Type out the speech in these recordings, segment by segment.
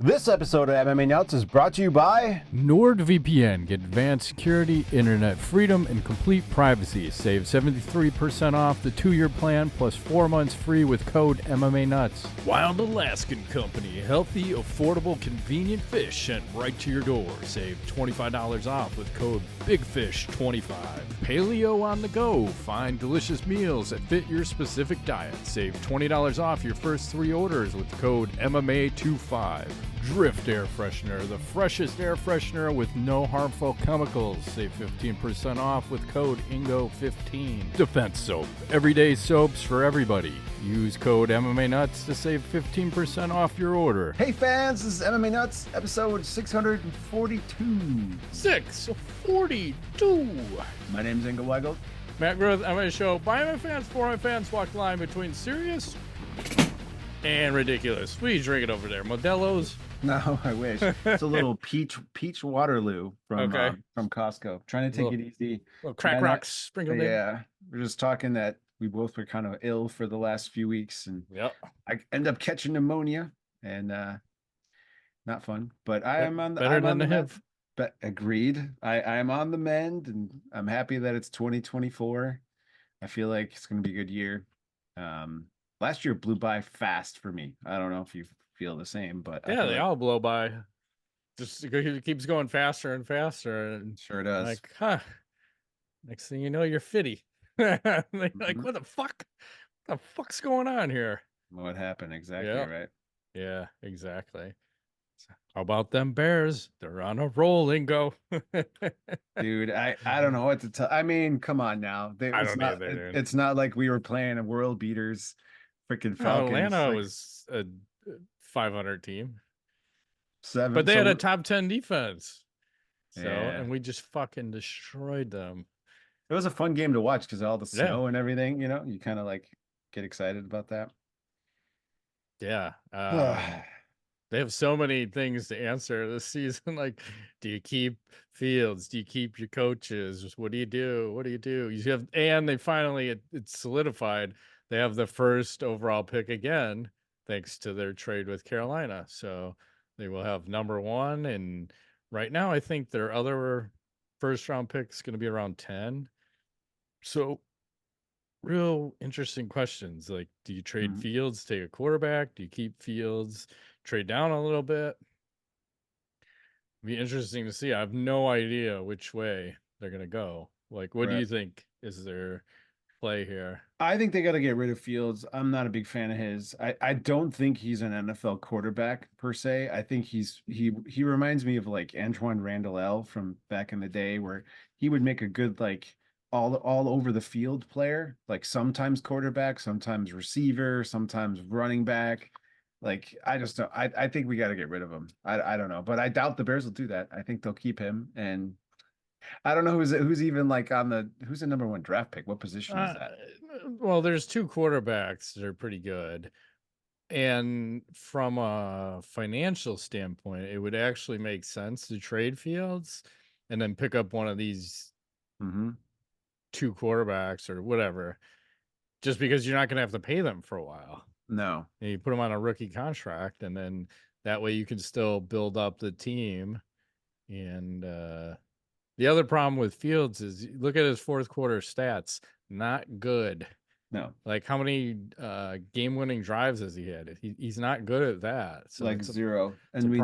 This episode of MMA Nuts is brought to you by NordVPN. Get advanced security, internet freedom, and complete privacy. Save 73% off the 2-year plan plus 4 months free with code MMANUTS. Wild Alaskan Company. Healthy, affordable, convenient fish sent right to your door. Save $25 off with code BIGFISH25. Paleo on the go. Find delicious meals that fit your specific diet. Save $20 off your first 3 orders with code MMA25. Drift Air Freshener, the freshest air freshener with no harmful chemicals. Save 15% off with code INGO15. Defense Soap, everyday soaps for everybody. Use code MMA Nuts to save 15% off your order. Hey fans, this is MMA Nuts, episode 642. 642. My name's Ingo Weigel. Matt Groth, MMA show by MMA fans, for MMA fans, walk the line between serious and ridiculous. What are you drinking over there? Modelo's? No, I wish. It's a little peach Waterloo from Costco. Trying to take it easy. Little crack rocks sprinkled in. Yeah, we're just talking that we both were kind of ill for the last few weeks, and I end up catching pneumonia, and not fun. But I am on the better than the HIV. But agreed. I am on the mend, and I'm happy that it's 2024. I feel like it's going to be a good year. Last year blew by fast for me. I don't know if you feel the same, but yeah, they all blow by. Just it keeps going faster and faster, and sure does. Like, next thing you know, you're fitty. Like, what the fuck? What the fuck's going on here? What happened exactly? Right? Yeah, exactly. How about them Bears? They're on a roll, Ingo. Dude, I don't know what to tell. I mean, come on now. It's not like we were playing a world beaters. Freaking Falcons. Atlanta was a 500 team. 7, but they had a top 10 defense. So, yeah. And we just fucking destroyed them. It was a fun game to watch because all the snow and everything, you kind of like get excited about that. Yeah. They have so many things to answer this season. Like, do you keep Fields? Do you keep your coaches? What do you do? What do you do? You have, and they finally, it's solidified. They have the first overall pick again, thanks to their trade with Carolina. So they will have number 1. And right now, I think their other first round pick is going to be around 10. So real interesting questions. Like, do you trade Fields, take a quarterback? Do you keep Fields, trade down a little bit? Be interesting to see. I have no idea which way they're going to go. Like, what do you think is their play here? I think they got to get rid of Fields. I'm not a big fan of his. I don't think he's an NFL quarterback per se. I think he reminds me of like Antoine Randall from back in the day, where he would make a good like all over the field player, like sometimes quarterback, sometimes receiver, sometimes running back. Like I just don't. I think we got to get rid of him. I don't know, but I doubt the Bears will do that. I think they'll keep him, and I don't know who's even like who's the number 1 draft pick. What position is that? Well, there's 2 quarterbacks that are pretty good. And from a financial standpoint, it would actually make sense to trade Fields and then pick up one of these 2 quarterbacks or whatever, just because you're not going to have to pay them for a while. No. And you put them on a rookie contract, and then that way you can still build up the team. And the other problem with Fields is look at his fourth quarter stats. Not good. No. Like how many game-winning drives has he had? He's not good at that. So like 0. And we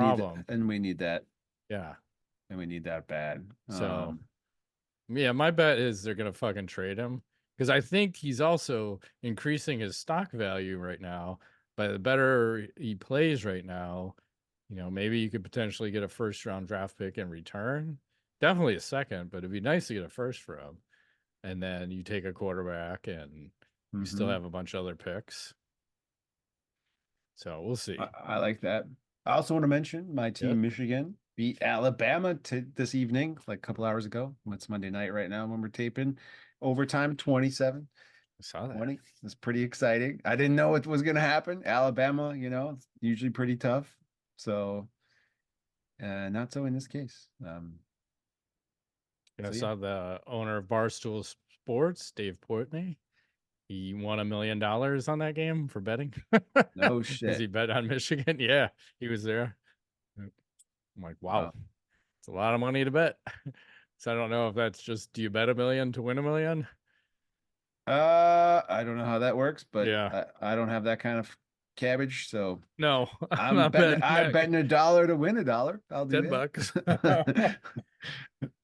need that. Yeah. And we need that bad. So yeah, my bet is they're gonna fucking trade him. Because I think he's also increasing his stock value right now. But the better he plays right now, maybe you could potentially get a first-round draft pick in return. Definitely a second, but it'd be nice to get a first for him. And then you take a quarterback, and you still have a bunch of other picks. So we'll see. I like that. I also want to mention my team, Michigan, beat Alabama this evening, like a couple hours ago. It's Monday night right now when we're taping. Overtime 27. I saw that. 20. It's pretty exciting. I didn't know it was going to happen. Alabama, it's usually pretty tough. So, not so in this case. I saw the owner of Barstool Sports, Dave Portnoy. He won $1 million on that game for betting. No shit. Because he bet on Michigan. Yeah, he was there. I'm like, wow, it's a lot of money to bet. So I don't know if that's just, do you bet $1 million to win $1 million? I don't know how that works, but Yeah. I don't have that kind of cabbage, so No, I'm not betting I'm that. betting $1 to win $1. I'll do $10. that.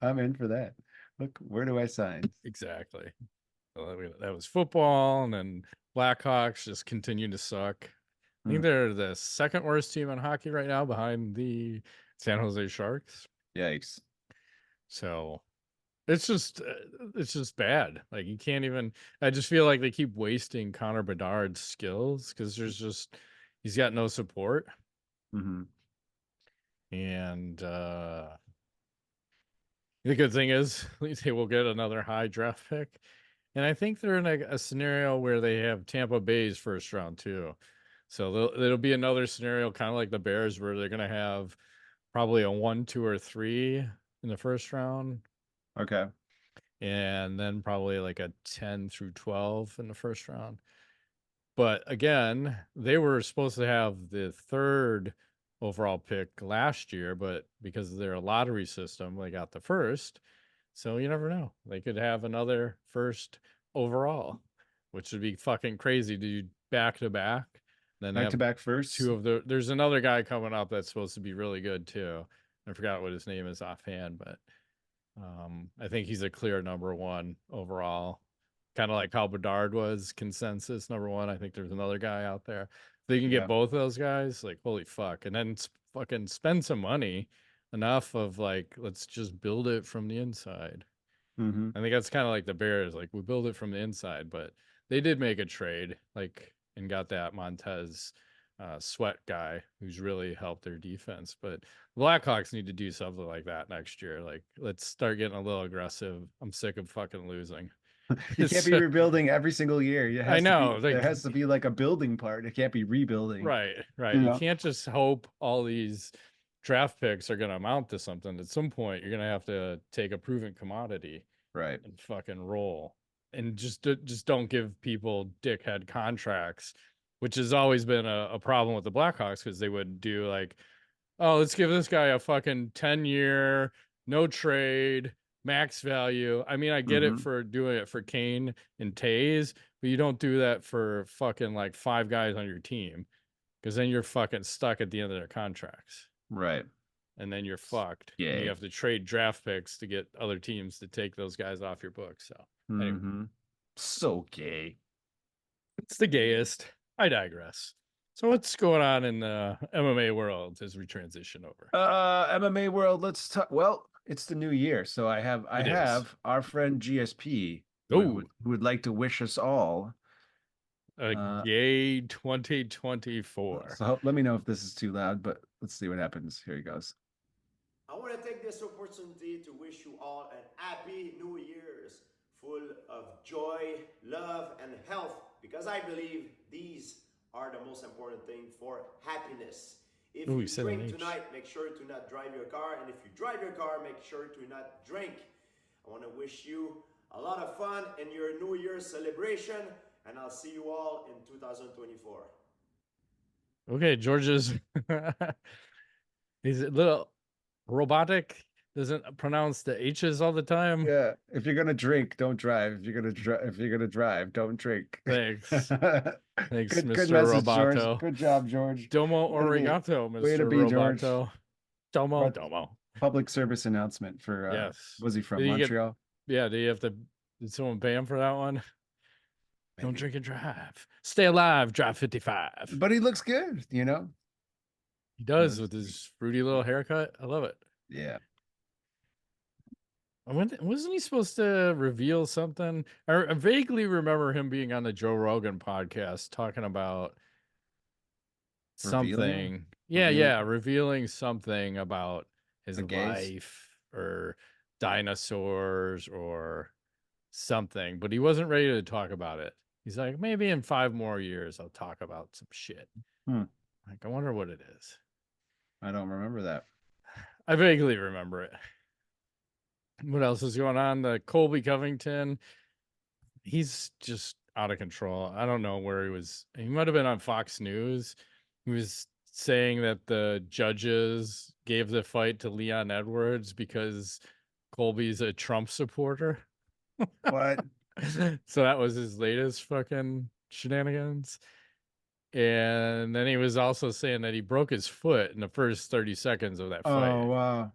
I'm in for that. Look, where do I sign? Exactly. Well, that was football, and then Blackhawks just continue to suck. I think Hmm. they're the second worst team in hockey right now, behind the San Jose Sharks. Yikes. So it's just bad. Like, you can't even. I just feel like they keep wasting Connor Bedard's skills because he's got no support, Hmm. and the good thing is they will get another high draft pick. And I think they're in a scenario where they have Tampa Bay's first round too. So it'll be another scenario, kind of like the Bears, where they're going to have probably a 1, 2, or 3 in the first round, Okay. and then probably like a 10 through 12 in the first round. But again, they were supposed to have the third overall pick last year, but because of their lottery system, they got the first. So you never know. They could have another first overall, which would be fucking crazy to do back to back. Then they Back have to back first. there's another guy coming up that's supposed to be really good too. I forgot what his name is offhand, but I think he's a clear number one overall. Kind of like how Bedard was consensus number one. I think there's another guy out there. If they can get Yeah. both of those guys, like, holy fuck. And then fucking spend some money, enough of like, let's just build it from the inside. Hmm. I think that's kind of like the Bears. Like, we build it from the inside, but they did make a trade, like, and got that Montez Sweat guy who's really helped their defense. But Blackhawks need to do something like that next year. Like, let's start getting a little aggressive. I'm sick of fucking losing. You can't be rebuilding every single year. It I has to be know, there like, has to be like a building part. It can't be rebuilding, right, right. you You know? can't just hope all these draft picks are going to amount to something. At some point, you're going to have to take a proven commodity Right. and fucking roll, and just don't give people dickhead contracts, which has always been a problem with the Blackhawks, because they would do like, oh, let's give this guy a fucking 10-year no trade max value. I mean, I get it Hmm. for doing it for Kane and Tays, but you don't do that for fucking like 5 guys on your team, because then you're fucking stuck at the end of their contracts, Right. and then you're fucked, and you Yay. have to trade draft picks to get other teams to take those guys off your books. So anyway, Hmm. So gay. it's the gayest. I digress. So what's going on in the MMA world as we transition over? MMA world, let's talk. Well, it's the new year, so I It is. have our friend GSP Oh, who would like to wish us all. a Uh, gay 2024. so let me know if this is too loud, but let's see what happens. Here he goes. I want to take this opportunity to wish you all an happy New Year's, full of joy, love, and health, because I believe these are the most important thing for happiness. If Ooh, you he said an drink H. tonight, make sure to not drive your car, and if you drive your car, make sure to not drink. I want to wish you a lot of fun in your New Year's celebration, and I'll see you all in 2024. Okay, George's he's a little robotic, doesn't pronounce the H's all the time. Yeah, if you're gonna drink, don't drive. If you're gonna drive, don't drink. Thanks. Thanks, Good Mr. message, George. Roboto. Good job, George. Domo Way to be, arigato, way to Mr. be, George. Roboto. Domo, But domo. public service announcement for Yes. was he from Did you get, Montreal? yeah, do you have to, did someone pay him for that one? Don't Maybe. drink and drive. Stay alive, drive 55. But he looks good, you know? He does, with his fruity little haircut. I love it. Yeah. Wasn't he supposed to reveal something? I vaguely remember him being on the Joe Rogan podcast talking about Revealing something. revealing Revealing something about his the gays. life or dinosaurs or something, but he wasn't ready to talk about it. He's like, maybe in 5 more years I'll talk about some shit. Hmm. Like, I wonder what it is. I don't remember that. I vaguely remember it. What else is going on? The Colby Covington, he's just out of control. I don't know where he was. He might have been on Fox News. He was saying that the judges gave the fight to Leon Edwards because Colby's a Trump supporter. What? So that was his latest fucking shenanigans. And then he was also saying that he broke his foot in the first 30 seconds of that fight. Oh, wow.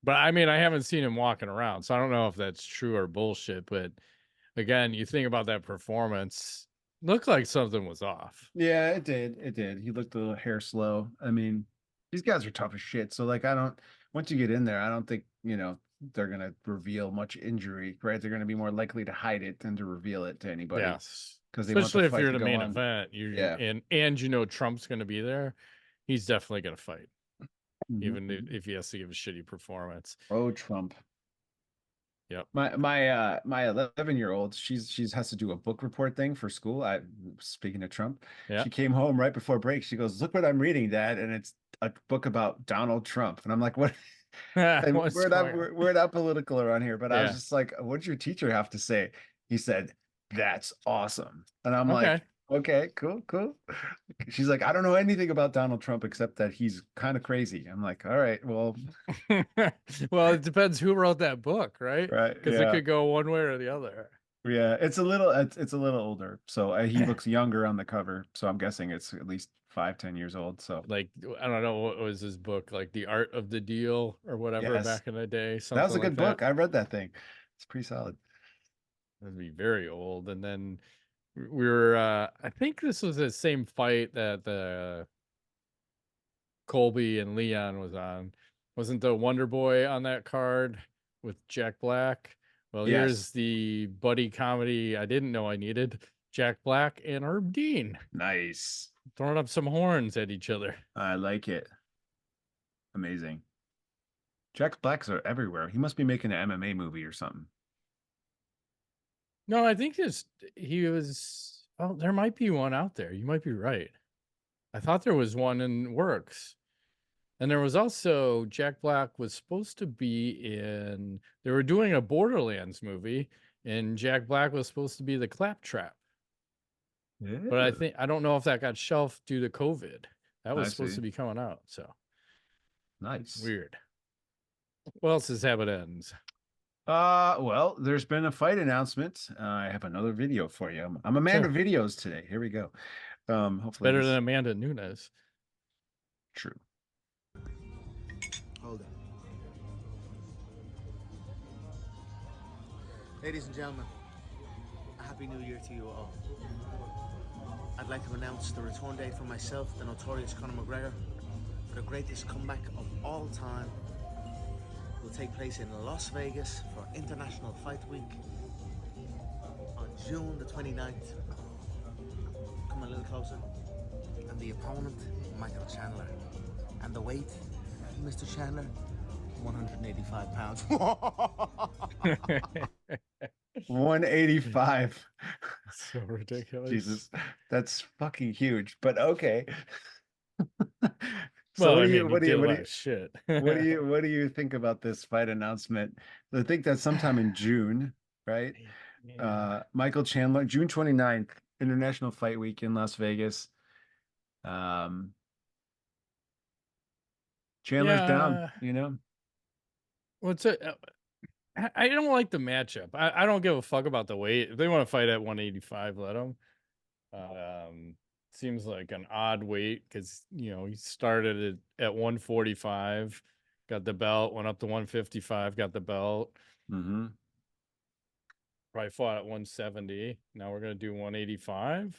But I mean, I haven't seen him walking around, so I don't know if that's true or bullshit. But again, you think about that performance, looked like something was off. Yeah, it did. It did. He looked a little hair slow. I mean, these guys are tough as shit. So like, once you get in there, I don't think, they're going to reveal much injury, right? They're going to be more likely to hide it than to reveal it to anybody. Yes. Because they want Especially the if fight you're to in a go main on. event, and Trump's going to be there, he's definitely going to fight, even if he has to give a shitty performance. Oh, Trump. Yep. My 11-year-old, she's has to do a book report thing for school. Speaking of Trump, she came home right before break. She goes, "Look what I'm reading, Dad," and it's a book about Donald Trump. And I'm like, "What?" And we're not political around here, but I was just like, "What did your teacher have to say?" He said, "That's awesome," and I'm like, "Okay, cool." She's like, "I don't know anything about Donald Trump except that he's kind of crazy." I'm like, "All right, well." Well, it depends who wrote that book, right? Right. Because it could go one way or the other. Yeah, it's a little older. So he looks younger on the cover. So I'm guessing it's at least 5-10 years old. So like, I don't know, what was his book, like The Art of the Deal or whatever, back in the day. That was a good book. I read that thing. It's pretty solid. That'd be very old. And then we were I think this was the same fight that the Colby and Leon was on. Wasn't the Wonder Boy on that card with Jack Black? Well, here's the buddy comedy I didn't know I needed. Jack Black and Herb Dean. Nice. Throwing up some horns at each other. I like it. Amazing. Jack Blacks are everywhere. He must be making an MMA movie or something. No, I think he was. Oh, there might be one out there. You might be right. I thought there was one in works. And there was also, Jack Black was supposed to be in, they were doing a Borderlands movie, and Jack Black was supposed to be the Claptrap. Yeah. But I don't know if that got shelved due to COVID. That was supposed to be coming out. So nice. Weird. What else is Habit Ends? Well, there's been a fight announcement. I have another video for you. I'm Amanda Videos today. Here we go. Hopefully better than Amanda Nunes. True. Hold it. Ladies and gentlemen, a happy new year to you all. I'd like to announce the return date for myself, the notorious Conor McGregor, for the greatest comeback of all time. It will take place in Las Vegas for International Fight Week on June the 29th. Come a little closer. And the opponent, Michael Chandler. And the weight, Mr. Chandler, 185 pounds. 185. So ridiculous. Jesus, that's fucking huge. But okay. So what do you think about this fight announcement? I think that's sometime in June, right? Yeah. Michael Chandler, June 29th, International Fight Week in Las Vegas. Chandler's down, you know. What's it? I don't like the matchup. I don't give a fuck about the weight. If they want to fight at 185, let them. Seems like an odd weight because, you know, he started at 145, got the belt, went up to 155, got the belt. Mm-hmm. Probably fought at 170. Now we're going to do 185.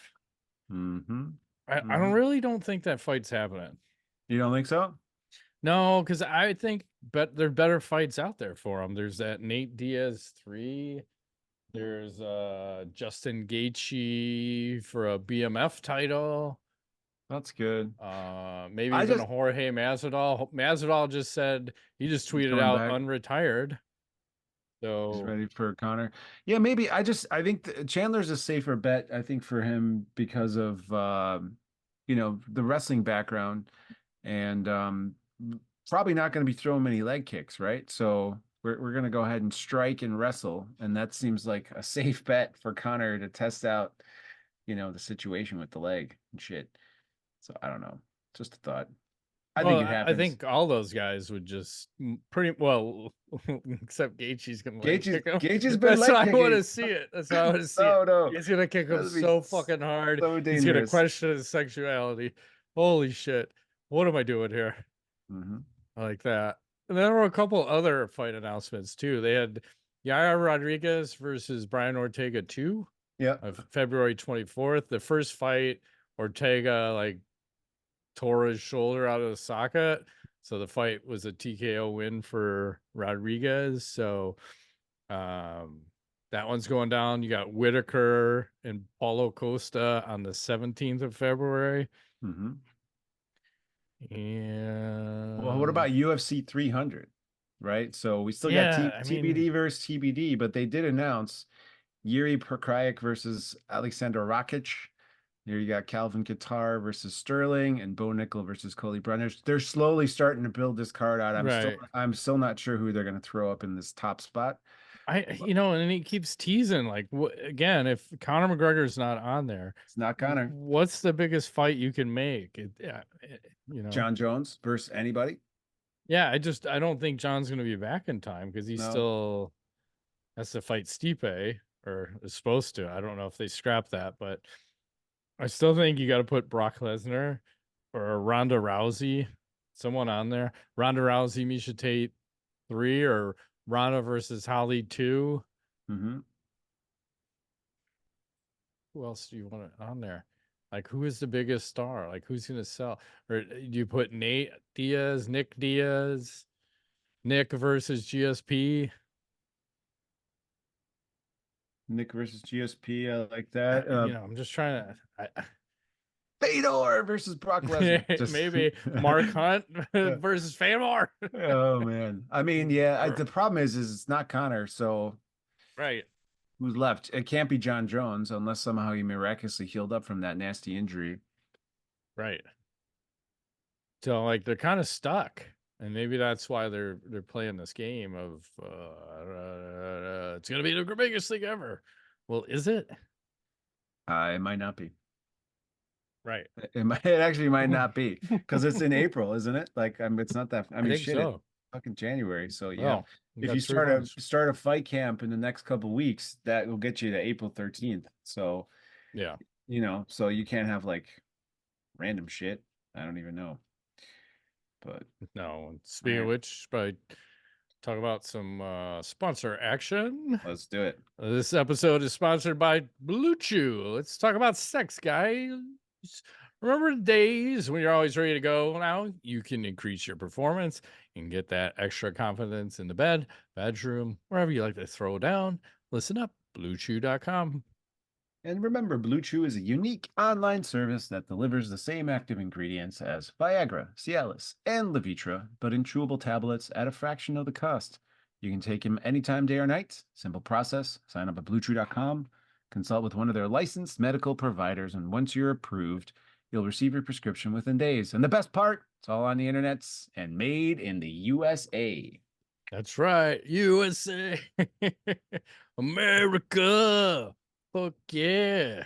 Mm-hmm. I don't think that fight's happening. You don't think so? No, because I think there are better fights out there for him. There's that Nate Diaz 3. There's Justin Gaethje for a BMF title. That's good. Maybe even a Jorge Masvidal. Masvidal just said, he just tweeted out unretired. So he's ready for Conor. Yeah, maybe. I think Chandler's a safer bet, I think, for him because of you know, the wrestling background, and probably not going to be throwing many leg kicks, right? So we're going to go ahead and strike and wrestle, and that seems like a safe bet for Conor to test out, you know, the situation with the leg and shit. So I don't know. Just a thought. I think it I happens. think all those guys would just pretty well, except Gaethje's gonna leg kick him. Gaethje's been That's how leg I want to kicking. see it. That's how I want to see No, it. no. He's gonna kick him That'd be so fucking hard. so He's gonna dangerous. question his sexuality. Holy shit! What am I doing here? Mhm. I like that. And there were a couple other fight announcements too. They had Yair Rodriguez versus Brian Ortega 2 Yeah. of February 24th. The first fight, Ortega like tore his shoulder out of the socket. So the fight was a TKO win for Rodriguez. So that one's going down. You got Whitaker and Paulo Costa on the 17th of February. Mm-hmm. And well, what about UFC 300? Right. So we still got TBD versus TBD, but they did announce Yuri Prochaska versus Alexander Rakic. Here you got Calvin Kattar versus Sterling and Bo Nickel versus Colby Covington. They're slowly starting to build this card out. I'm still not sure who they're going to throw up in this top spot. And he keeps teasing like, again, if Conor McGregor is not on there, it's not Conor. What's the biggest fight you can make? John Jones versus anybody. Yeah, I don't think John's going to be back in time because he still has to fight Stipe, or is supposed to. I don't know if they scrapped that, but I still think you got to put Brock Lesnar or Ronda Rousey, someone on there. Ronda Rousey, Miesha Tate 3, or Ronda versus Holly 2. Mm-hmm. Who else do you want on there? Like, who is the biggest star? Like, who's going to sell? Or do you put Nick Diaz versus GSP? Nick versus GSP, I like that. I'm just trying to... Fedor versus Brock Lesnar. Maybe Mark Hunt versus Fedor. Oh, man. I mean, yeah, the problem is it's not Conor, so... Right. Who's left? It can't be John Jones unless somehow he miraculously healed up from that nasty injury. Right. So like they're kind of stuck, and maybe that's why they're playing this game of it's gonna be the biggest thing ever. Well, is it? It might not be. Right. It actually might not be because it's in April, isn't it? Like it's not that. I mean, think so. It's fucking January. So yeah. Well, if you start a fight camp in the next couple of weeks, that will get you to April 13th. So yeah, so you can't have like random shit. I don't even know. But no. Speaking of which, talk about some sponsor action. Let's do it. This episode is sponsored by Blue Chew. Let's talk about sex, guys. Remember the days when you're always ready to go? Now you can increase your performance and get that extra confidence in the bed, bedroom, wherever you like to throw down. Listen up, BlueChew.com. And remember, Blue Chew is a unique online service that delivers the same active ingredients as Viagra, Cialis, and Levitra, but in chewable tablets at a fraction of the cost. You can take them anytime, day or night. Simple process. Sign up at BlueChew.com, consult with one of their licensed medical providers, and once you're approved, you'll receive your prescription within days. And the best part, it's all on the internet and made in the USA. That's right. USA. America. Fuck yeah.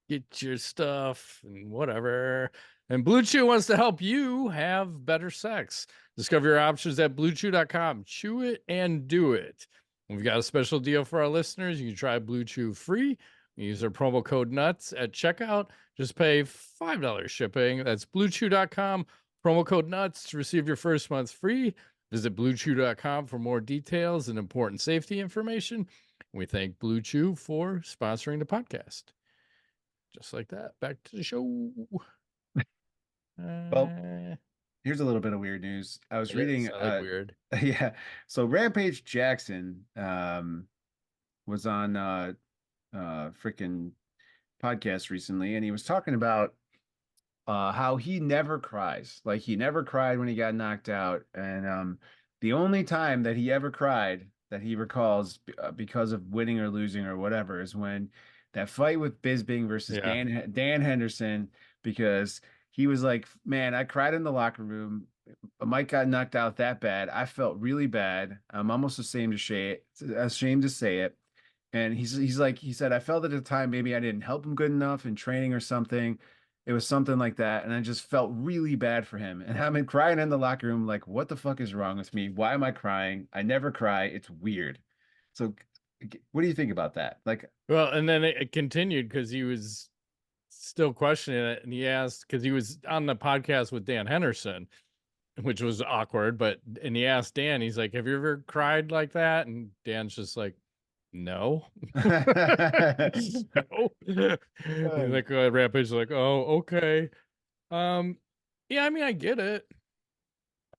Get your stuff and whatever. And Blue Chew wants to help you have better sex. Discover your options at BlueChew.com. Chew it and do it. We've got a special deal for our listeners. You can try Blue Chew free. Use our promo code NUTS at checkout. Just pay $5 shipping. That's BlueChew.com. Promo code NUTS to receive your first month free. Visit BlueChew.com for more details and important safety information. We thank Blue Chew for sponsoring the podcast. Just like that. Back to the show. Well, here's a little bit of weird news. I was reading. I like weird. Yeah. So Rampage Jackson was on freaking podcast recently, and he was talking about how he never cries. Like he never cried when he got knocked out, and the only time that he ever cried that he recalls because of winning or losing or whatever is when that fight with Bisping versus Dan Henderson, because he was like, man, I cried in the locker room. Mike got knocked out that bad. I felt really bad. I'm almost ashamed to say it. And he said, I felt at the time maybe I didn't help him good enough in training or something. It was something like that. And I just felt really bad for him. And I've been crying in the locker room, like, what the fuck is wrong with me? Why am I crying? I never cry. It's weird. So what do you think about that? Like, Well, and then it continued because he was still questioning it. And he asked, because he was on the podcast with Dan Henderson, which was awkward, and he asked Dan, he's like, have you ever cried like that? And Dan's just like, no. No. He's like, Rampage is like, oh, okay. Yeah, I mean, I get it.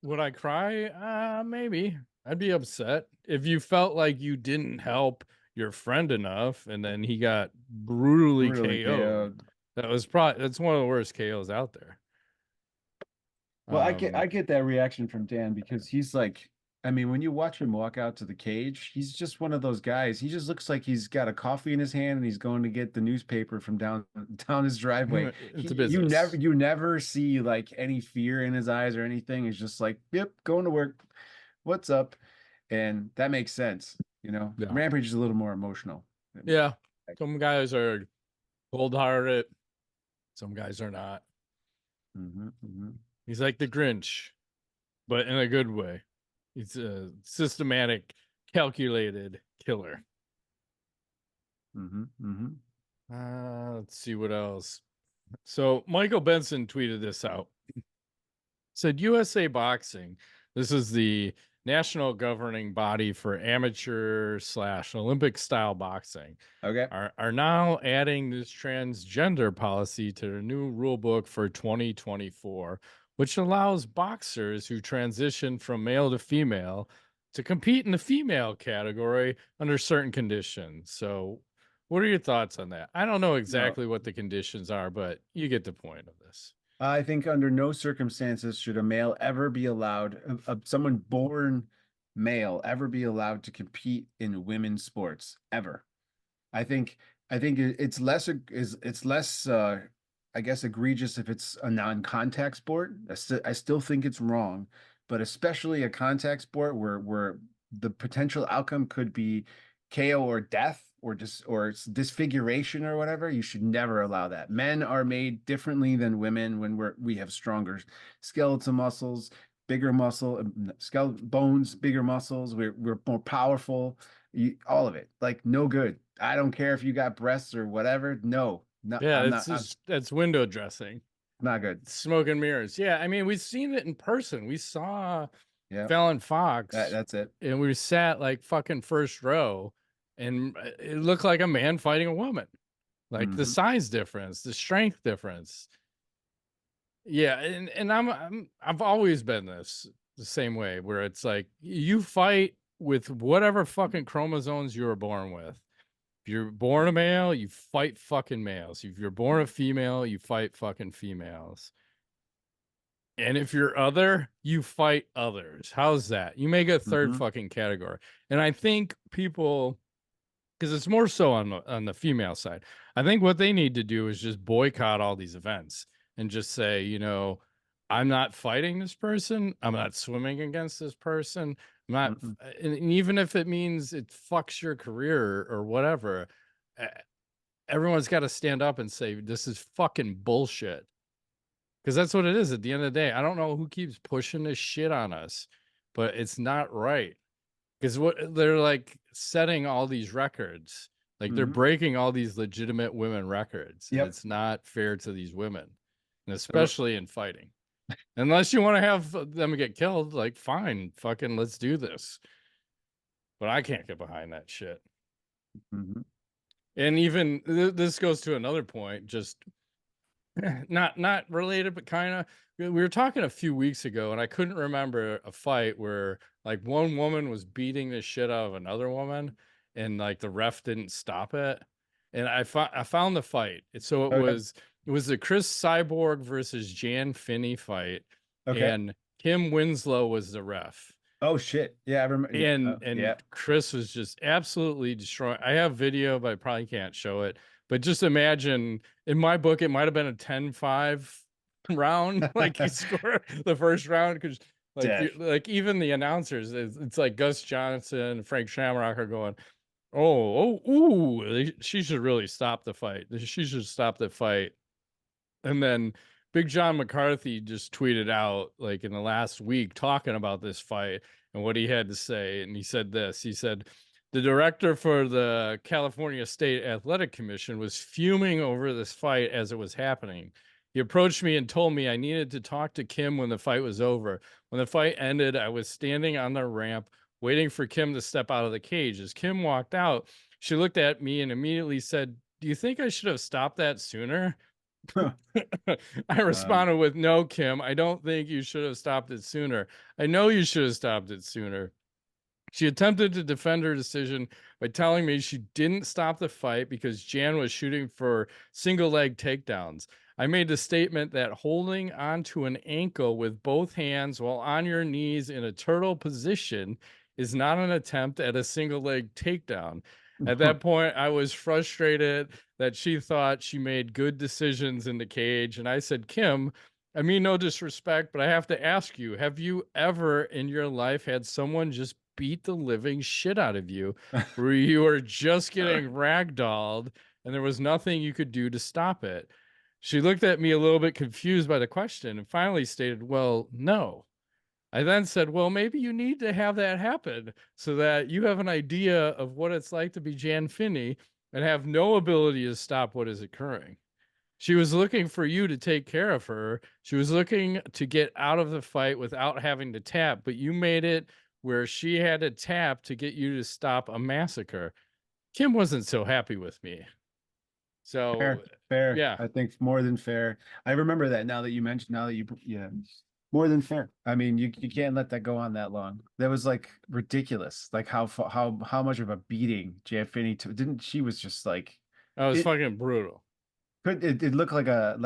Would I cry? Maybe. I'd be upset if you felt like you didn't help your friend enough and then he got brutally KO'd. That's one of the worst KOs out there. Well, I get that reaction from Dan because he's like, I mean, when you watch him walk out to the cage, he's just one of those guys. He just looks like he's got a coffee in his hand and he's going to get the newspaper from down his driveway. It's a business. You never see like any fear in his eyes or anything. It's just like, yep, going to work. What's up? And that makes sense. You know, Yeah. Rampage is a little more emotional. Yeah. Some guys are cold-hearted. Some guys are not. He's like the Grinch, but in a good way. He's a systematic, calculated killer. Let's see what else. So Michael Benson tweeted this out. Said USA Boxing, this is the national governing body for amateur/Olympic style boxing. Okay. Are now adding this transgender policy to the new rule book for 2024, which allows boxers who transition from male to female to compete in the female category under certain conditions. So what are your thoughts on that? I don't know exactly what the conditions are, but you get the point of this. I think under no circumstances should a male ever be allowed, someone born male ever be allowed to compete in women's sports ever. I think it's less I guess egregious if it's a non-contact sport. I still think it's wrong, but especially a contact sport where the potential outcome could be KO or death or disfiguration or whatever, you should never allow that. Men are made differently than women when we have stronger skeletal muscles, bigger skeletal bones, bigger muscles. We're more powerful. All of it, like, no good. I don't care if you got breasts or whatever. No. Yeah, that's window dressing. Not good. Smoke and mirrors. Yeah, I mean, we've seen it in person. We saw Fallon Fox. That's it. And we sat like fucking first row, and it looked like a man fighting a woman. Like the size difference, the strength difference. Yeah, and I've always been the same way, where it's like you fight with whatever fucking chromosomes you were born with. If you're born a male, you fight fucking males. If you're born a female, you fight fucking females. And if you're other, you fight others. How's that? You make a third fucking category. And I think people, because it's more so on the female side, I think what they need to do is just boycott all these events and just say, you know, I'm not fighting this person. I'm not swimming against this person. I'm not, and even if it means it fucks your career or whatever, everyone's got to stand up and say, this is fucking bullshit. Because that's what it is at the end of the day. I don't know who keeps pushing this shit on us, but it's not right. Because what they're like setting all these records, like they're breaking all these legitimate women records. And it's not fair to these women, and especially in fighting. Unless you want to have them get killed, like, fine, fucking let's do this. But I can't get behind that shit. And even this goes to another point, just not related, but kind of. We were talking a few weeks ago, and I couldn't remember a fight where like one woman was beating the shit out of another woman, and like the ref didn't stop it. And I found the fight. So it was the Chris Cyborg versus Jan Finney fight, and Kim Winslow was the ref. Oh shit! Yeah, I remember. And Chris was just absolutely destroying. I have video, but I probably can't show it. But just imagine, in my book, it might have been a 10-5 round. Like he scored the first round because, like even the announcers, it's like Gus Johnson, Frank Shamrock are going, ooh, she should really stop the fight. She should stop the fight. And then Big John McCarthy just tweeted out like in the last week talking about this fight and what he had to say. And he said this, he said, the director for the California State Athletic Commission was fuming over this fight as it was happening. He approached me and told me I needed to talk to Kim when the fight was over. When the fight ended, I was standing on the ramp waiting for Kim to step out of the cage. As Kim walked out, she looked at me and immediately said, do you think I should have stopped that sooner? I responded with, no, Kim, I don't think you should have stopped it sooner. I know you should have stopped it sooner. She attempted to defend her decision by telling me she didn't stop the fight because Jan was shooting for single leg takedowns. I made the statement that holding onto an ankle with both hands while on your knees in a turtle position is not an attempt at a single leg takedown. At that point, I was frustrated that she thought she made good decisions in the cage. And I said, Kim, I mean, no disrespect, but I have to ask you, have you ever in your life had someone just beat the living shit out of you where you were just getting ragdolled and there was nothing you could do to stop it? She looked at me a little bit confused by the question and finally stated, well, no. I then said, well, maybe you need to have that happen so that you have an idea of what it's like to be Jan Finney and have no ability to stop what is occurring. She was looking for you to take care of her. She was looking to get out of the fight without having to tap, but you made it where she had to tap to get you to stop a massacre. Kim wasn't so happy with me. So, fair. yeah. I think more than fair. I remember that now that you mentioned, yeah, more than fair. I mean, you can't let that go on that long. That was like ridiculous. Like how much of a beating Jan Finney took. Didn't she was just like That was fucking brutal. It looked like a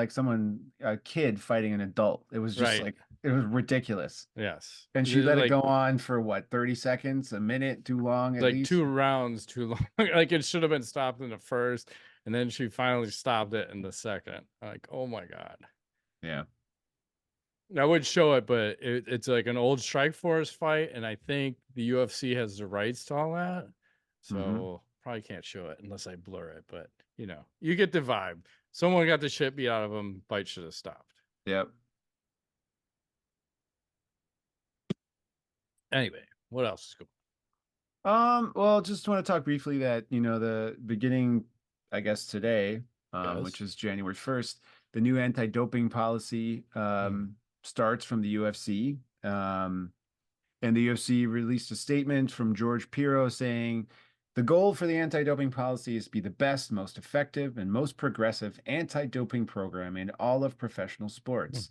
kid fighting an adult. It was just like it was ridiculous. Yes. And she let it go on for what, 30 seconds, a minute, too long at like least? 2 rounds too long. Like it should have been stopped in the first, and then she finally stopped it in the second. Like, oh my God. Yeah. I would show it, but it's like an old Strikeforce fight, and I think the UFC has the rights to all that. So probably can't show it unless I blur it, but you know, you get the vibe. Someone got the shit beat out of him, fight should have stopped. Yep. Anyway, what else is going on? Well, just want to talk briefly that, the beginning, I guess today, which is January 1st, the new anti-doping policy starts from the UFC. And the UFC released a statement from George Piro saying, the goal for the anti-doping policy is to be the best, most effective, and most progressive anti-doping program in all of professional sports.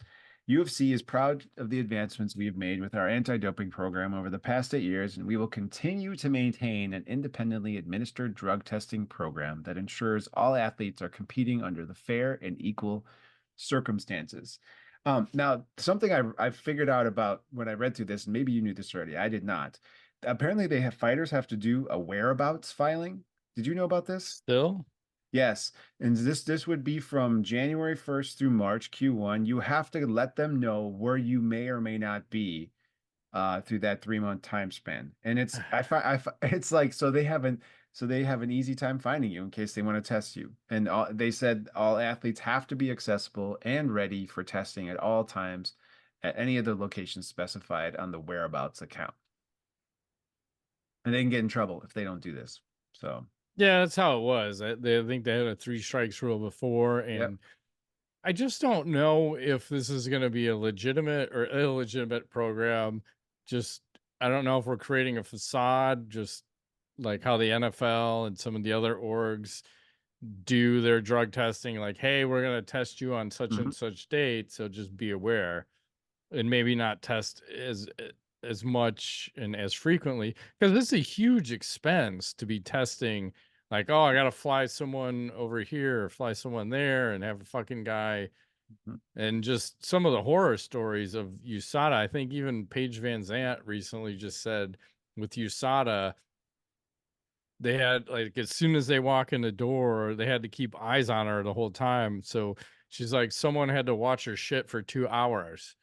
UFC is proud of the advancements we have made with our anti-doping program over the past 8 years, and we will continue to maintain an independently administered drug testing program that ensures all athletes are competing under the fair and equal circumstances. Now, something I figured out about when I read through this, and maybe you knew this already, I did not. Apparently, fighters have to do a whereabouts filing. Did you know about this? Still? Yes, and this would be from January 1st through March Q1. You have to let them know where you may or may not be through that 3-month time span. And it's it's like so they have an easy time finding you in case they want to test you. And they said all athletes have to be accessible and ready for testing at all times at any of the locations specified on the whereabouts account. And they can get in trouble if they don't do this. So yeah, that's how it was. I think they had a 3 strikes rule before, and I just don't know if this is going to be a legitimate or illegitimate program. Just I don't know if we're creating a facade, just like how the NFL and some of the other orgs do their drug testing. Like, hey, we're going to test you on such and such date, so just be aware, and maybe not test as much and as frequently, because this is a huge expense to be testing. Like, oh, I gotta fly someone over here or fly someone there and have a fucking guy. And just some of the horror stories of USADA. I think even Paige Van Zant recently just said with USADA, they had, like, as soon as they walk in the door, they had to keep eyes on her the whole time. So she's like, someone had to watch her shit for 2 hours.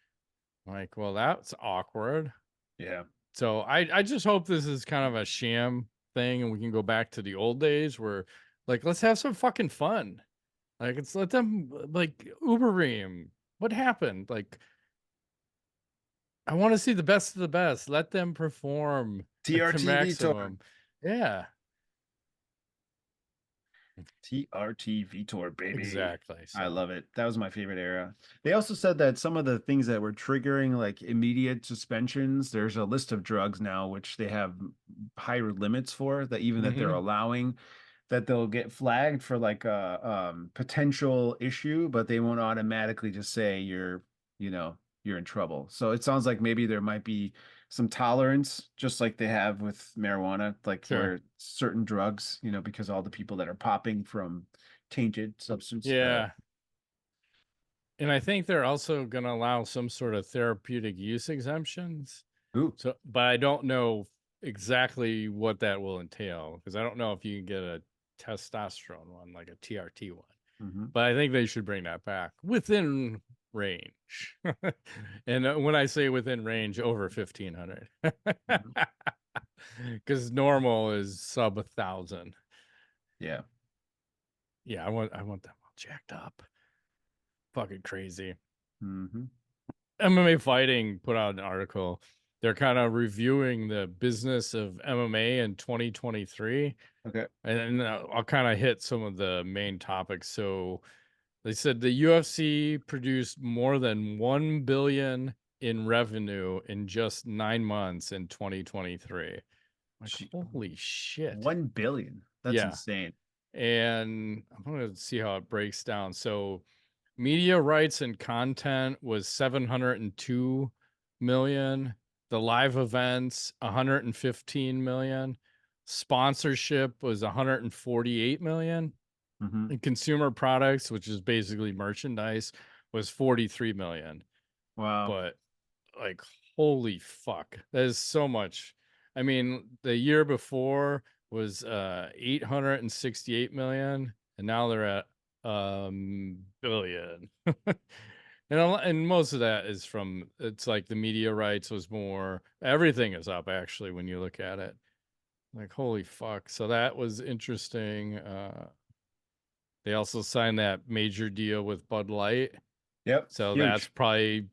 I'm like, well, that's awkward. yeah. So I just hope this is kind of a sham thing and we can go back to the old days where, like, let's have some fucking fun. Like, it's let them like Ubereem. What happened? Like, I want to see the best of the best. Let them perform at the TRT Vitor. maximum. Yeah, TRT Vitor, baby. exactly. I So love it. That was my favorite era. They also said that some of the things that were triggering like immediate suspensions, there's a list of drugs now which they have higher limits for, that even that they're mhm. allowing, that they'll get flagged for like a potential issue, but they won't automatically just say you're in trouble. So it sounds like maybe there might be some tolerance, just like they have with marijuana, like Sure. where certain drugs, because all the people that are popping from tainted substance. Yeah. And I think they're also going to allow some sort of therapeutic use exemptions. Ooh. So, but I don't know exactly what that will entail, because I don't know if you can get a testosterone one, like a TRT one. Mm-hmm. But I think they should bring that back within range. And when I say within range, over 1,500. Mm-hmm. Because normal is sub 1,000. Yeah. Yeah, I want them all jacked up. Fucking crazy. Mm-hmm. MMA Fighting put out an article. They're kind of reviewing the business of MMA in 2023. Okay. And I'll kind of hit some of the main topics. So they said the UFC produced more than 1 billion in revenue in just 9 months in 2023. Like, holy shit. 1 billion. That's Yeah. insane. And I'm going to see how it breaks down. So media rights and content was 702 million. The live events, 115 million. Sponsorship was 148 million. Mm-hmm. And consumer products, which is basically merchandise, was 43 million. Wow. But like, holy fuck, that is so much. I mean, the year before was 868 million, and now they're at billion. And most of that is from, it's like the media rights was more, everything is up actually when you look at it. Like, holy fuck. So that was interesting. They also signed that major deal with Bud Light. Yep. So that's Huge. probably,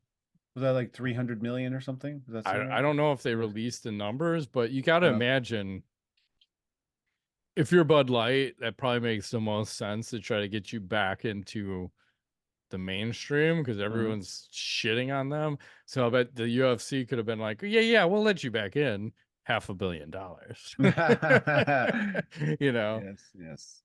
Was that like 300 million or something? Does that sound I right? don't know if they released the numbers, but you got to No. imagine, if you're Bud Light, that probably makes the most sense to try to get you back into the mainstream, because everyone's shitting on them. So I bet the UFC could have been like, yeah, we'll let you back in. $500 million. You know, Yes, yes.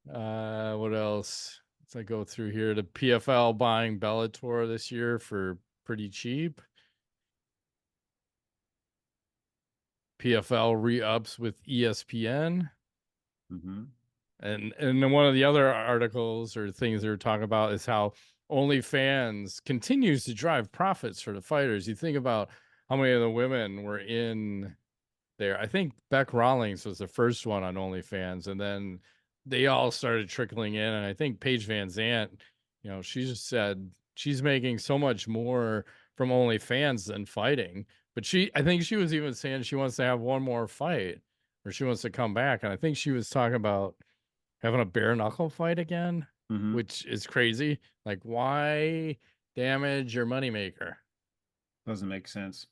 what else? Let's I go through here. The PFL buying Bellator this year for pretty cheap. PFL re-ups with ESPN. Mm-hmm. And then one of the other articles or things they're talking about is how OnlyFans continues to drive profits for the fighters. You think about how many of the women were in there. I think Beck Rawlings was the first one on OnlyFans, and then they all started trickling in. And I think Paige Van Zant, she just said she's making so much more from OnlyFans than fighting. But I think she was even saying she wants to have one more fight, or she wants to come back. And I think she was talking about having a bare knuckle fight again, Mm-hmm. which is crazy. Like, why damage your moneymaker? Doesn't make sense.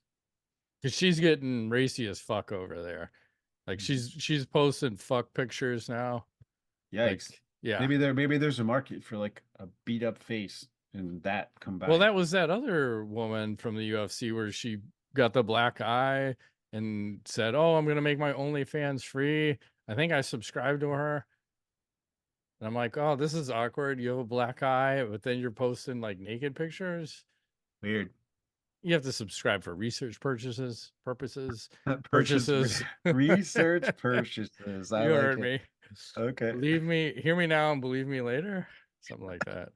Because she's getting racy as fuck over there. Like, she's posting fuck pictures now. Like, Yikes. yeah. Maybe there's a market for like a beat up face and that combined. Well, that was that other woman from the UFC where she got the black eye and said, "Oh, I'm gonna make my OnlyFans free." I think I subscribed to her. And I'm like, "Oh, this is awkward. You have a black eye, but then you're posting like naked pictures." Weird. You have to subscribe for research purposes. Purchase Purchases. research purchases. I You like heard it. me. Okay. Hear me now and believe me later. Something like that.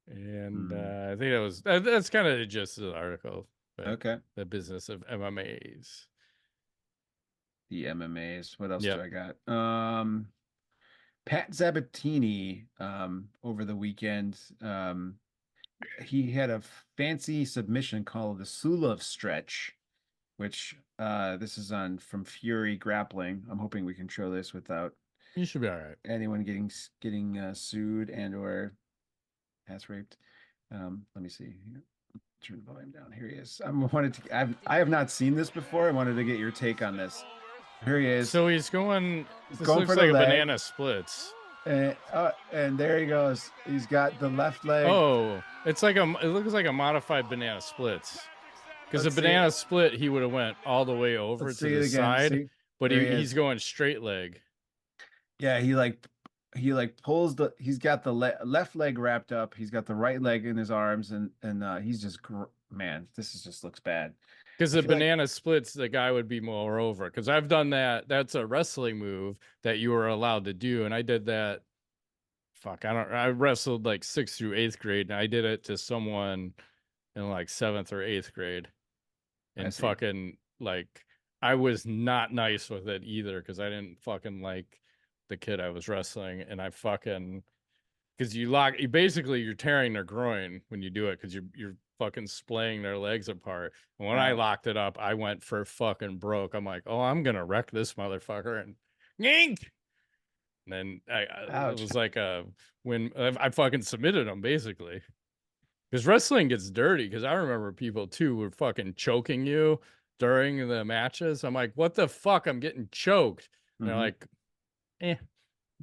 And I think that's kind of the gist of the article. But Okay. the business of MMAs. The MMAs. What else do Yep. I got? Pat Zabatini over the weekend. He had a fancy submission called the Sulov stretch, which this is on from Fury Grappling. I'm hoping we can show this without You should be all right. anyone getting sued and or ass raped. Let me see. Turn the volume down. Here he is. I have not seen this before. I wanted to get your take on this. Here he is. So he's going. This going looks for the like a leg. banana splits. And there he goes. He's got the left leg. Oh, it's like it looks like a modified banana splits. Because a banana split, he would have went all the way over to the side, but he's going straight leg. Yeah, he pulls he's got the left leg wrapped up. He's got the right leg in his arms, and he's just man, this just looks bad. Because the banana splits, the guy would be more over. Because I've done that. That's a wrestling move that you were allowed to do, and I did that. Fuck, I wrestled like 6th through 8th grade, and I did it to someone in like 7th or 8th grade, and fucking like I was not nice with it either because I didn't fucking like the kid I was wrestling, and I fucking because you're tearing their groin when you do it because you're fucking splaying their legs apart. And when I locked it up, I went for fucking broke. I'm like, oh, I'm gonna wreck this motherfucker, and yank. And then it was like when I fucking submitted him basically. Because wrestling gets dirty. Because I remember people too were fucking choking you during the matches. I'm like, what the fuck? I'm getting choked. And they're like, eh.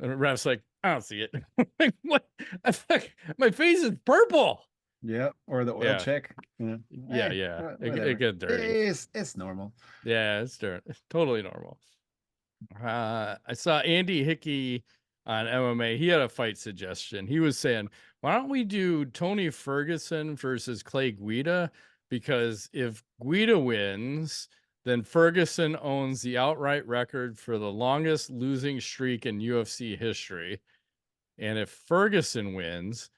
And the ref's like, I don't see it. Like, what? My face is purple. Yeah, or the oil check. Yeah. It gets dirty. It's normal. Yeah, it's dirty. It's totally normal. I saw Andy Hickey on MMA. He had a fight suggestion. He was saying, why don't we do Tony Ferguson versus Clay Guida? Because if Guida wins, then Ferguson owns the outright record for the longest losing streak in UFC history. And if Ferguson wins,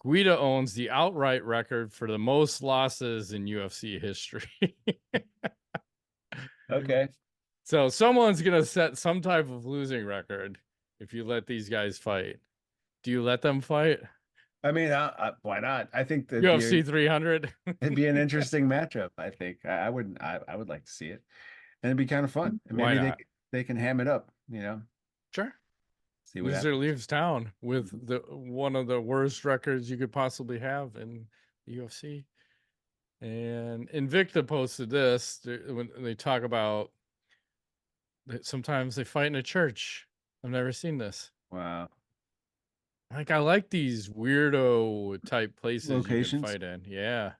Guida owns the outright record for the most losses in UFC history. Okay. So someone's going to set some type of losing record if you let these guys fight. Do you let them fight? I mean, why not? I think the UFC 300. It'd be an interesting matchup. I think I would like to see it, and it'd be kind of fun. And maybe they can ham it up. Sure. See what Loser leaves town with one of the worst records you could possibly have in the UFC. And Invicta posted this when they talk about that sometimes they fight in a church. I've never seen this. Wow. Like, I like these weirdo type places Locations? you can fight in. Yeah.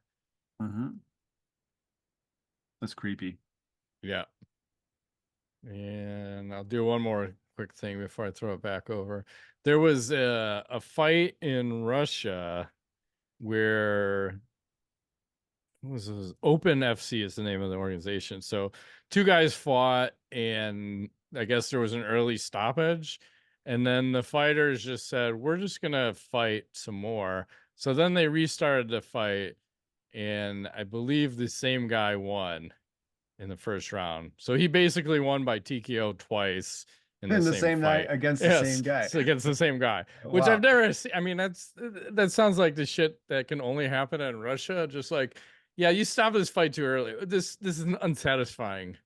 That's creepy. Yeah. And I'll do one more quick thing before I throw it back over. There was a fight in Russia where Open FC is the name of the organization. So 2 guys fought, and I guess there was an early stoppage, and then the fighters just said, we're just gonna fight some more. So then they restarted the fight, and I believe the same guy won in the first round. So he basically won by TKO twice in the same night fight against the same guy. Against the same guy, which Wow. I've never seen. I mean, that sounds like the shit that can only happen in Russia. Just like, yeah, you stopped this fight too early. This is unsatisfying.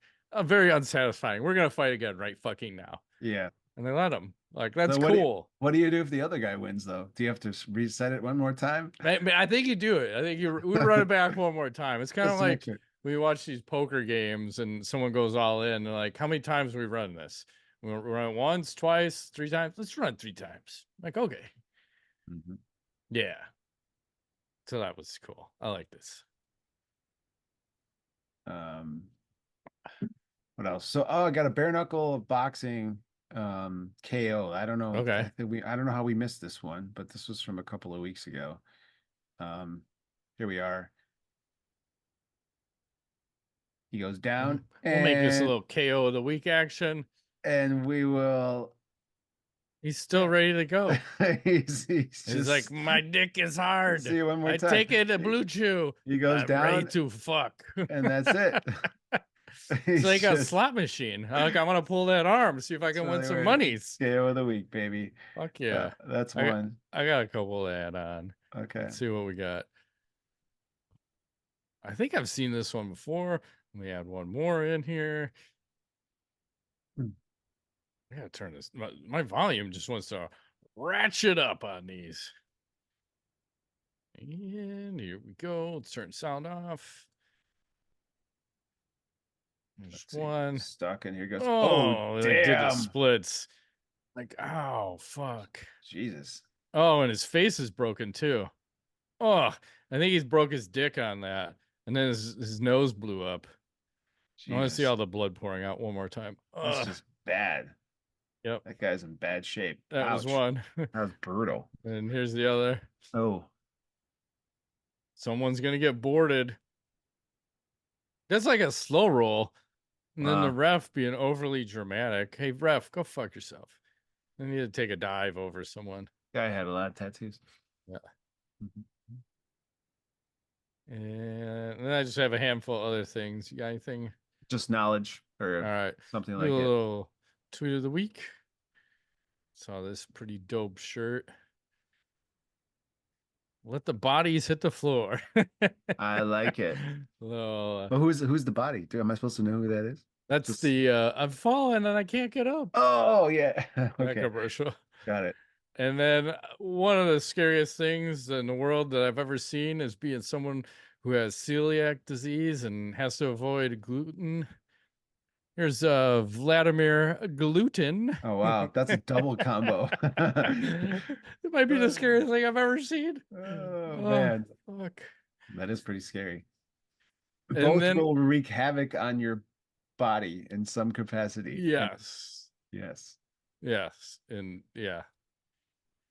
Very unsatisfying. We're gonna fight again right fucking now. Yeah. And they let him. Like, that's So cool. What do you do if the other guy wins, though? Do you have to reset it one more time? I think you do it. I think we run it back one more time. It's kind of like it. we watch these poker games and someone goes all in. And like, how many times have we run this? We run it once, twice, 3 times. Let's run 3 times. Like, okay. Yeah. So that was cool. I like this. What else? So, I got a bare knuckle boxing KO. I don't know. Okay. I don't know how we missed this one, but this was from a couple of weeks ago. Here we are. He goes down. We'll make this a little KO of the week action. And we will. He's still ready to go. he's just like, my dick is hard. See you one more time. I take it a blue chew. He goes I'm down. ready to fuck. And that's it. It's like a slot machine. Like, I want to pull that arm, see if I can win some monies. KO of the week, baby. Fuck yeah. That's one. I got a couple to add on. Okay. Let's see what we got. I think I've seen this one before. Let me add one more in here. I gotta turn this. My volume just wants to ratchet up on these. And here we go. Let's turn sound off. There's one. Stuck, and here goes. Oh, Damn. it did the splits. Like, oh, fuck. Jesus. Oh, and his face is broken too. Oh, I think he's broke his dick on that. And then his nose blew up. Jesus. I want to see all the blood pouring out one more time. That's just bad. Yep. That guy's in bad shape. That was one. That was brutal. And here's the other. Oh. Someone's going to get boarded. That's like a slow roll. And then the ref being overly dramatic. Hey, ref, go fuck yourself. I need to take a dive over someone. Guy had a lot of tattoos. Yeah. And then I just have a handful of other things. You got anything? Just knowledge or all right, something do like a it. Little tweet of the week. Saw this pretty dope shirt. Let the bodies hit the floor. I like it. So, But who's the body? Dude, am I supposed to know who that is? that's Just... the I'm falling and I can't get up. Oh yeah. That Okay. commercial. Got it. And then one of the scariest things in the world that I've ever seen is being someone who has celiac disease and has to avoid gluten. Here's Vladimir Gluten. Oh wow, that's a double combo. It might be the scariest thing I've ever seen. Oh man, fuck. That is pretty scary. And Both then, will wreak havoc on your body in some capacity. Yes. Yes. Yes. And yeah.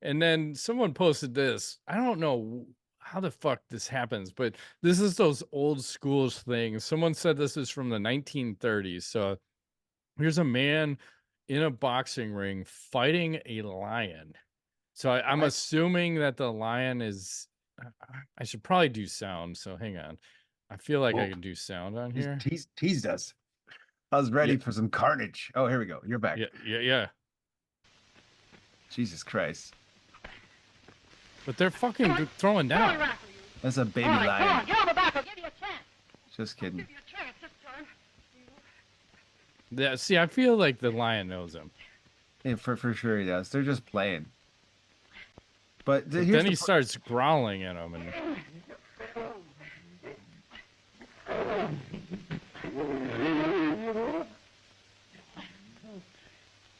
And then someone posted this. I don't know how the fuck this happens, but this is those old schools things. Someone said this is from the 1930s. So here's a man in a boxing ring fighting a lion. So I'm assuming that the lion is, I should probably do sound. So hang on. I feel like I can do sound on here. Teased us. I was ready for some carnage. Oh, here we go. You're back. Yeah. Jesus Christ. But they're fucking throwing down. That's a baby lion. Come on, get on the back. I'll give you a chance. Just kidding. I'll give you a chance this time. Yeah, see, I feel like the lion knows him. Yeah, for sure he does. They're just playing. But then he starts growling at him.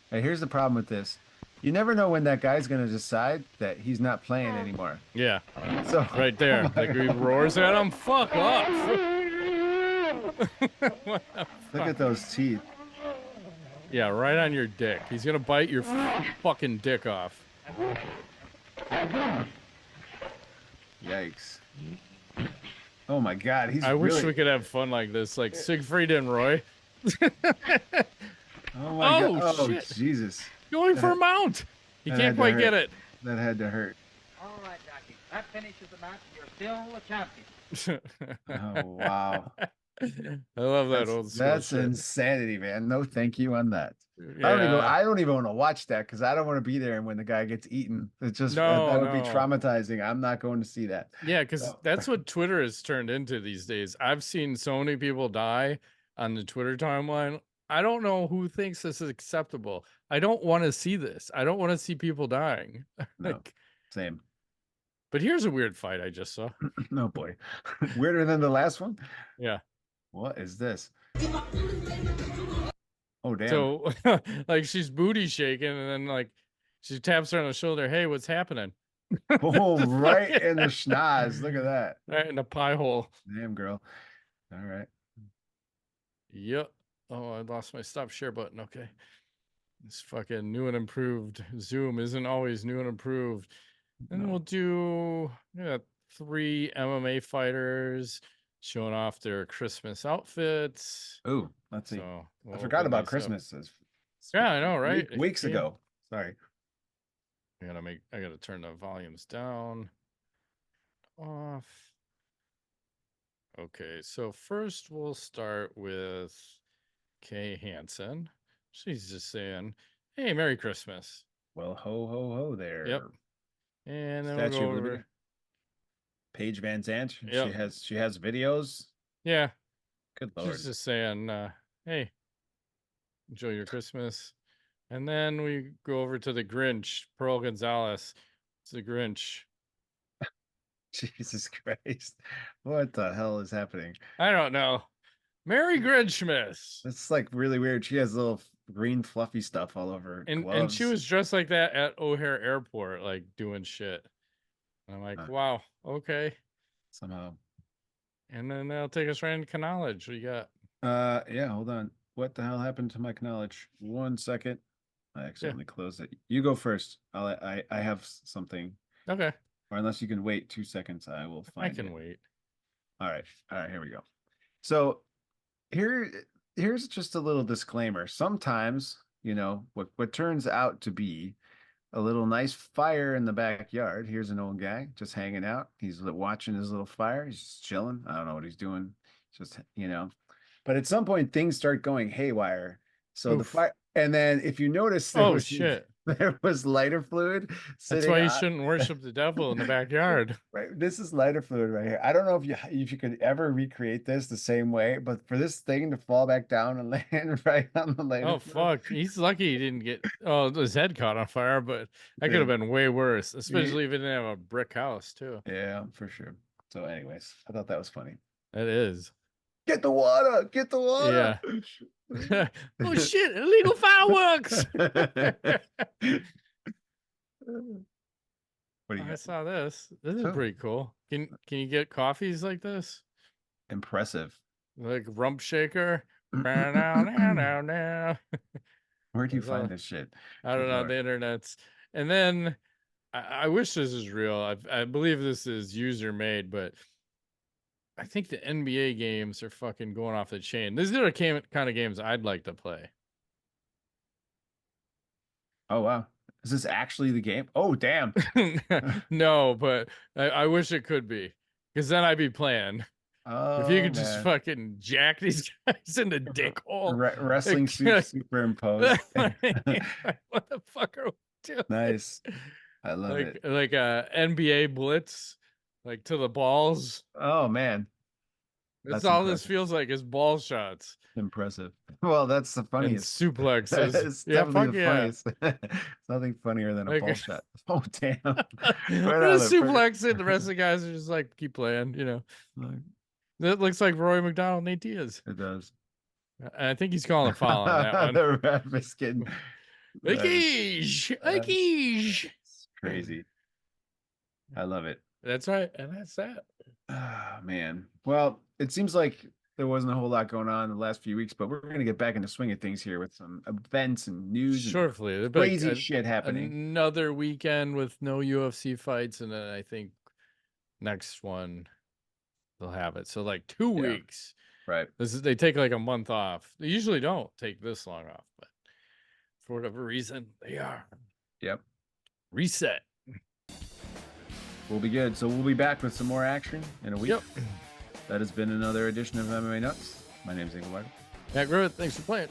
Hey, here's the problem with this. You never know when that guy's going to decide that he's not playing anymore. Yeah. So right there. Like he roars at him. Fuck off. Look at those teeth. Yeah, right on your dick. He's going to bite your fucking dick off. Yikes. Oh my God. I wish we could have fun like this. Like Siegfried and Roy. Oh my God. Oh, shit. Jesus. Going for a mount. He can't quite get it. That had to hurt. All right, Jackie. That finishes the match. You're still a champion. Oh, wow. I love that old school That's shit. insanity, man. No thank you on that. Yeah. I don't even want to watch that because I don't want to be there when the guy gets eaten. It's just that would be traumatizing. I'm not going to see that. Yeah, because that's what Twitter has turned into these days. I've seen so many people die on the Twitter timeline. I don't know who thinks this is acceptable. I don't want to see this. I don't want to see people dying. No, same. But here's a weird fight I just saw. Oh boy. Weirder than the last one? Yeah. What is this? Oh damn. So like she's booty shaking and then like she taps her on the shoulder. Hey, what's happening? Boom, right in the schnoz. Look at that. Right in the pie hole. Damn girl. All right. Yep. Oh, I lost my stop share button. Okay. This fucking new and improved Zoom isn't always new and improved. And we'll do 3 MMA fighters showing off their Christmas outfits. Oh, let's see. So I forgot about Christmas. Yeah, I know, right? Weeks ago. Sorry. I gotta turn the volumes down. Off. Okay, so first we'll start with Kay Hansen. She's just saying, hey, Merry Christmas. Well, ho, ho, ho there. Yep. And then Statue we'll go of Liberty. over. Paige Van Zandt. Yep. She has videos. Yeah. Good Lord. She's just saying, hey, enjoy your Christmas. And then we go over to the Grinch, Pearl Gonzalez. It's the Grinch. Jesus Christ. What the hell is happening? I don't know. Merry Grinchmas. It's like really weird. She has little green fluffy stuff all over her And she gloves. was dressed like that at O'Hare Airport, like doing shit. And I'm like, wow, okay. Somehow. And then they'll take us right into knowledge. What you got? Yeah, hold on. What the hell happened to my knowledge? 1 second. I accidentally closed it. You go first. I have something. Okay. Or unless you can wait 2 seconds, I will find I can it. wait. All right, here we go. So here's just a little disclaimer. Sometimes, what turns out to be a little nice fire in the backyard. Here's an old guy just hanging out. He's watching his little fire. He's just chilling. I don't know what he's doing. Just, but at some point things start going haywire. So the fire, and then if you notice, there was lighter fluid. That's why you shouldn't worship the devil in the backyard. Right. This is lighter fluid right here. I don't know if you could ever recreate this the same way, but for this thing to fall back down and land right on the lighter. Oh fuck! He's lucky he didn't get. Oh, his head caught on fire, but that could have been way worse. Especially if he didn't have a brick house too. Yeah, for sure. So, anyways, I thought that was funny. It is. Get the water! Get the water! Yeah. Oh shit! Illegal fireworks! What do you I got? saw this. This is pretty cool. Can you get coffees like this? Impressive. Like rump shaker. Now. Where do you find this shit? I don't know, the internet's. And then I wish this is real. I believe this is user made, but I think the NBA games are fucking going off the chain. These are the kind of games I'd like to play. Oh wow. Is this actually the game? Oh damn. No, but I wish it could be. Because then I'd be playing. Oh, if you could just fucking jack these guys in the dick hole. Wrestling suit superimposed. What the fuck are we doing? Nice. I love it. Like a NBA blitz, like to the balls. Oh man. That's all impressive. This feels like is ball shots. Impressive. Well, that's the funniest. And suplexes. It's definitely the funniest. Nothing funnier than a ball shot. Oh damn. Suplex it. The rest of the guys are just like keep playing, It looks like Roy McDonald and Nate Diaz. It does. I think he's calling a foul on that one. The ref is getting It's crazy. I love it. That's right. And that's that. Oh, man. Well, it seems like there wasn't a whole lot going on in the last few weeks, but we're going to get back into swing of things here with some events and news. Shortly. And crazy shit happening. Another weekend with no UFC fights, and then I think next one they'll have it. So like 2 weeks. Right. They take like a month off. They usually don't take this long off, but for whatever reason, they are. Yep. Reset. We'll be good. So we'll be back with some more action in a week. Yep. That has been another edition of MMA Nuts. My name is Inglewater. Matt Groot, thanks for playing.